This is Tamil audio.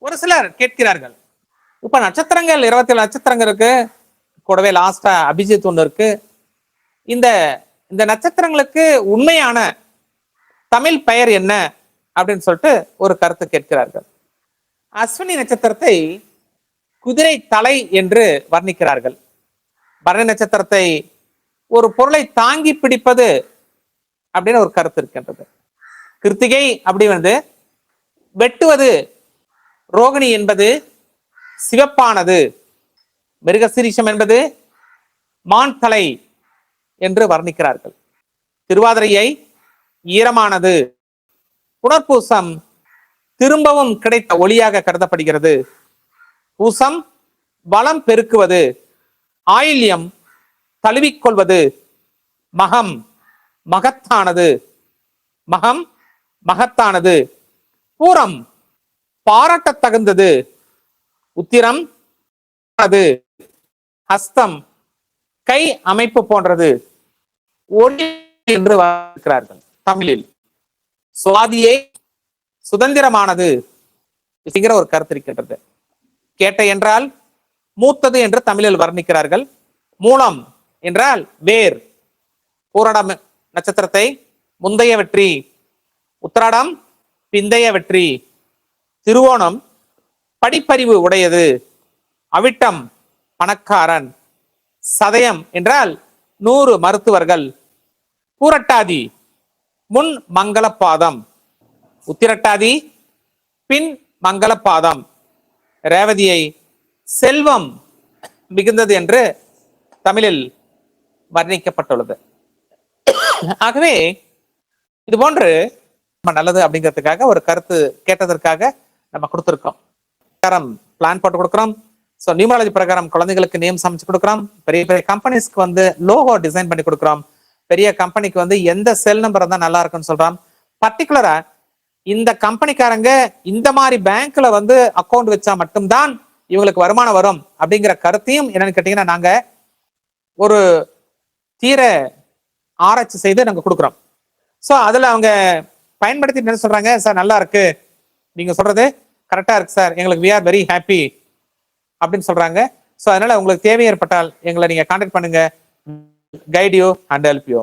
ஒரு சிலர் கேட்கிறார்கள், இப்ப நட்சத்திரங்கள் 27 நட்சத்திரங்கள் இருக்கு, கூடவே லாஸ்டா அபிஜித் ஒன்று இருக்கு. இந்த இந்த நட்சத்திரங்களுக்கு உண்மையான தமிழ் பெயர் என்ன அப்படின்னு சொல்லிட்டு ஒரு கருத்து கேட்கிறார்கள். அஸ்வினி நட்சத்திரத்தை குதிரை தலை என்று வர்ணிக்கிறார்கள். பரணி நட்சத்திரத்தை ஒரு பொருளை தாங்கி பிடிப்பது அப்படின்னு ஒரு கருத்து இருக்கின்றது. கிருத்திகை அப்படி வெட்டுவது, ரோகிணி என்பது சிவப்பானது, மிருகசீரிஷம் என்பது மான் தலை என்று வர்ணிக்கிறார்கள். திருவாதிரையை ஈரமானது, புனர்பூசம் திரும்பவும் கிடைத்த ஒளியாக கருதப்படுகிறது, பூசம் வளம் பெருக்குவது, ஆயில்யம் தழுவிக்கொள்வது, மகம் மகத்தானது, மகம் மகத்தானது, பூரம் பாராட்டத் தகுந்தது, உத்திரம் ஹஸ்தம் கை அமைப்பு போன்றது, ஒளி என்று வர்ணிக்கிறார்கள் தமிழில். சுவாதியை சுதந்திரமானது என்கிற ஒரு கருத்து இருக்கின்றது. கேட்டை என்றால் மூத்தது என்று தமிழில் வர்ணிக்கிறார்கள். மூலம் என்றால் வேர். பூரணம் நட்சத்திரத்தை முந்தைய வெற்றி, உத்திராடம் பிந்தைய வெற்றி, திருவோணம் படிப்பறிவு உடையது, அவிட்டம் பணக்காரன், சதயம் என்றால் 100 மருத்துவர்கள், பூரட்டாதி முன் மங்கள பாதம், உத்திரட்டாதி பின் மங்கள பாதம், ரேவதியை செல்வம் மிகுந்தது என்று தமிழில் வர்ணிக்கப்பட்டுள்ளது. ஆகவே இது போன்று நல்லது அப்படிங்கிறதுக்காக ஒரு கருத்து கேட்டதற்காக நம்ம கொடுத்துருக்கோம். பிளான் போட்டு கொடுக்குறோம். ஸோ நியூமராலஜி பிரகாரம் குழந்தைகளுக்கு நேம் சமைச்சு கொடுக்குறோம். பெரிய பெரிய கம்பெனிஸ்க்கு லோகோ டிசைன் பண்ணி கொடுக்குறோம். பெரிய கம்பெனிக்கு எந்த செல் நம்பர் இருந்தா நல்லா இருக்குன்னு சொல்றோம். பர்டிகுலரா இந்த கம்பெனிக்காரங்க இந்த மாதிரி பேங்க்ல அக்கௌண்ட் வச்சா மட்டும்தான் இவங்களுக்கு வருமானம் வரும் அப்படிங்கிற கருத்தையும் என்னன்னு கேட்டீங்கன்னா நாங்க ஒரு தீர ஆராய்ச்சி செய்து நாங்க கொடுக்குறோம். ஸோ அதுல அவங்க பயன்படுத்தி என்ன சொல்றாங்க, சார் நல்லா இருக்கு, நீங்க சொல்றது கரெக்டா இருக்கு சார், எங்களுக்கு வி ஆர் வெரி ஹாப்பி அப்படின்னு சொல்றாங்க. ஸோ அதனால உங்களுக்கு தேவை ஏற்பட்டால் எங்களை நீங்க கான்டாக்ட் பண்ணுங்க, guide you and help you.